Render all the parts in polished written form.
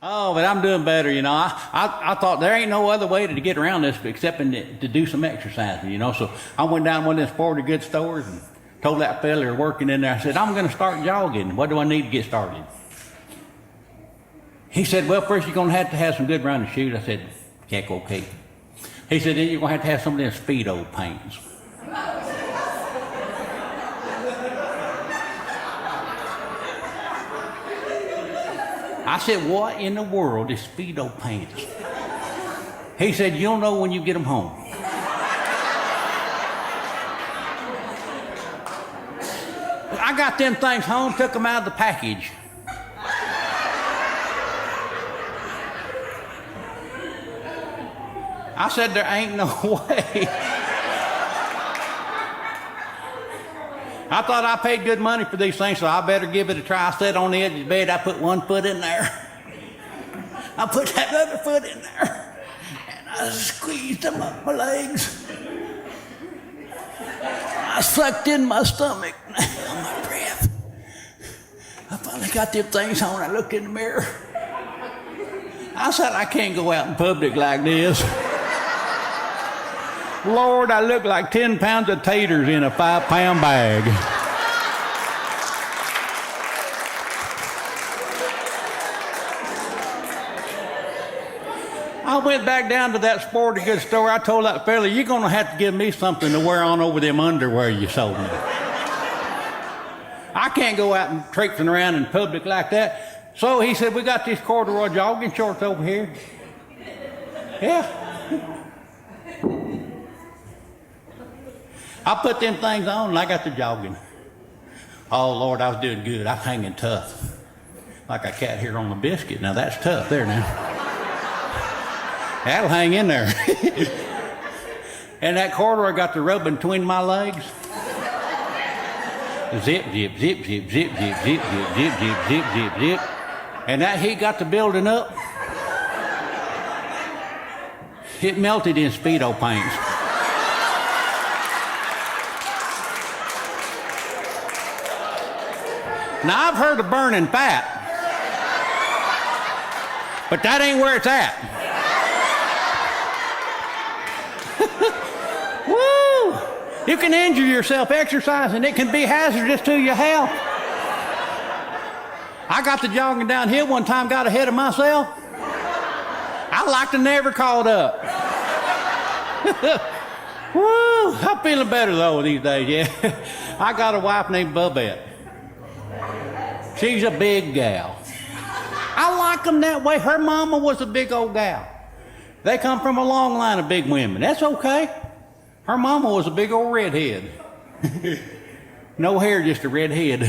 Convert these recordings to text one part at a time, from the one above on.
Oh, but I'm doing better, you know. I thought there ain't no other way to get around this except to do some exercising, you know. So I went down one of them sporting goods stores and told that fella working in there, I said, I'm going to start jogging. What do I need to get started? He said, well, first you're going to have some good running shoes. I said, heck, okay. He said, then you're going to have some of them Speedo pants. I said, what in the world is Speedo pants? He said, you'll know when you get them home. I got them things home, took them out of the package. I said, there ain't no way. I thought I paid good money for these things, so I better give it a try. I sat on the edge of the bed, I put one foot in there. I put that other foot in there. And I squeezed them up my legs. I sucked in my stomach, on my breath. I finally got them things on, I looked in the mirror. I said, I can't go out in public like this. Lord, I look like 10 pounds of taters in a 5-pound bag. I went back down to that sporting goods store. I told that fella, you're going to have to give me something to wear on over them underwear you sold me. I can't go out and traipsing around in public like that. So he said, we got these corduroy jogging shorts over here. Yeah. I put them things on and I got to jogging. Oh, Lord, I was doing good. I was hanging tough. Like a cat here on the biscuit. Now, that's tough there now. That'll hang in there. And that corduroy got the rubbing between my legs. Zip, zip, zip, zip, zip, zip, zip, zip, zip, zip, zip, zip, zip. And that heat got to building up. It melted in Speedo pants. Now, I've heard of burning fat, but that ain't where it's at. Woo! You can injure yourself exercising. It can be hazardous to your health. I got to jogging downhill one time, got ahead of myself. I like to never caught up. Woo! I'm feeling better, though, these days, yeah. I got a wife named Bubbette. She's a big gal. I like them that way. Her mama was a big old gal. They come from a long line of big women. That's okay. Her mama was a big old redhead. No hair, just a red head.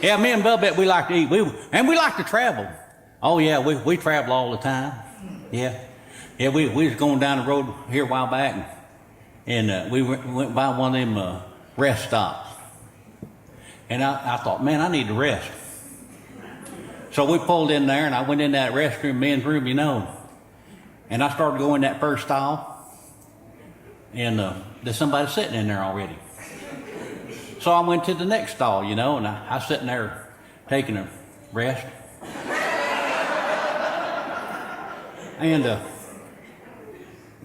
Yeah, me and Bubbette, we like to eat. And we like to travel. Oh, yeah, we travel all the time. Yeah. Yeah, we was going down the road here a while back, and we went by one of them rest stops. And I thought, man, I need to rest. So we pulled in there, and I went in that restroom, men's room, you know. And I started going that first stall, and there's somebody sitting in there already. So I went to the next stall, you know, and I was sitting there taking a rest. And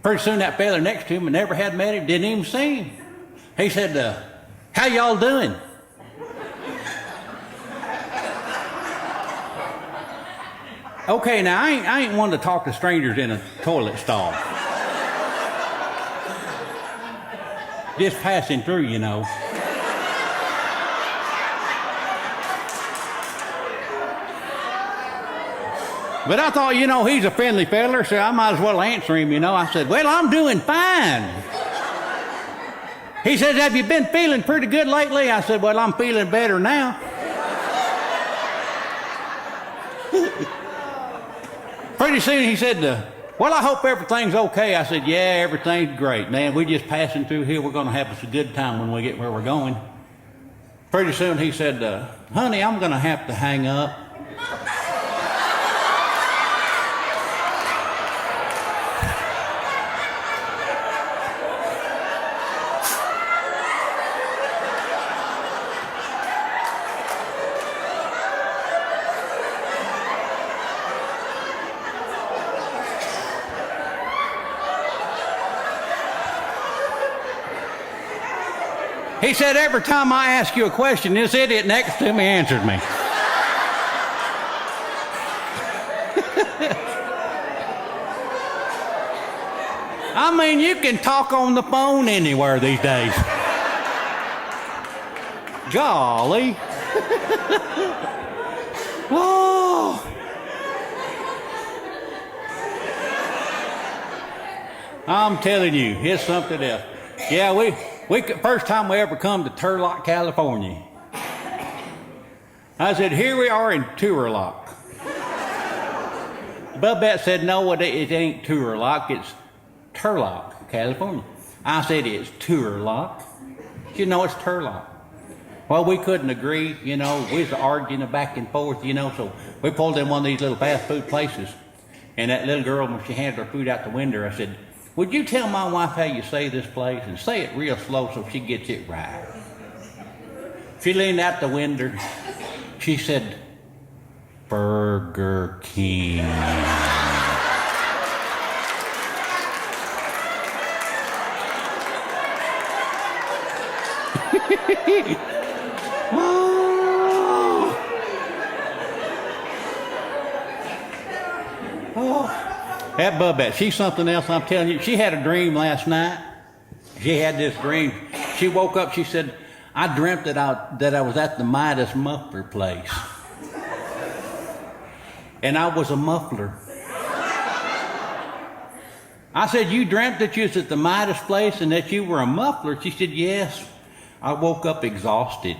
pretty soon that fella next to him, I never had met him, didn't even see him. He said, how y'all doing? Okay, now I ain't one to talk to strangers in a toilet stall. Just passing through, you know. But I thought, you know, he's a friendly feller, so I might as well answer him, you know. I said, well, I'm doing fine. He says, have you been feeling pretty good lately? I said, well, I'm feeling better now. Pretty soon he said, well, I hope everything's okay. I said, yeah, everything's great, man. We're just passing through here. We're going to have us a good time when we get where we're going. Pretty soon he said, honey, I'm going to have to hang up. He said, every time I ask you a question, this idiot next to me answers me. I mean, you can talk on the phone anywhere these days. Golly. Oh. I'm telling you, it's something else. Yeah, we first time we ever come to Turlock, California. I said, here we are in Turlock. Bubbette said, no, it ain't Turlock, it's Turlock, California. I said, it's Turlock. You know, it's Turlock. Well, we couldn't agree, you know, we was arguing back and forth, you know, so we pulled in one of these little fast food places. And that little girl, when she handed her food out the window, I said, would you tell my wife how you say this place? And say it real slow so she gets it right. She leaned out the window. She said, Burger King. That Bubbette, she's something else, I'm telling you. She had a dream last night. She had this dream. She woke up, she said, I dreamt that I was at the Midas muffler place. And I was a muffler. I said, you dreamt that you was at the Midas place and that you were a muffler? She said, yes. I woke up exhausted.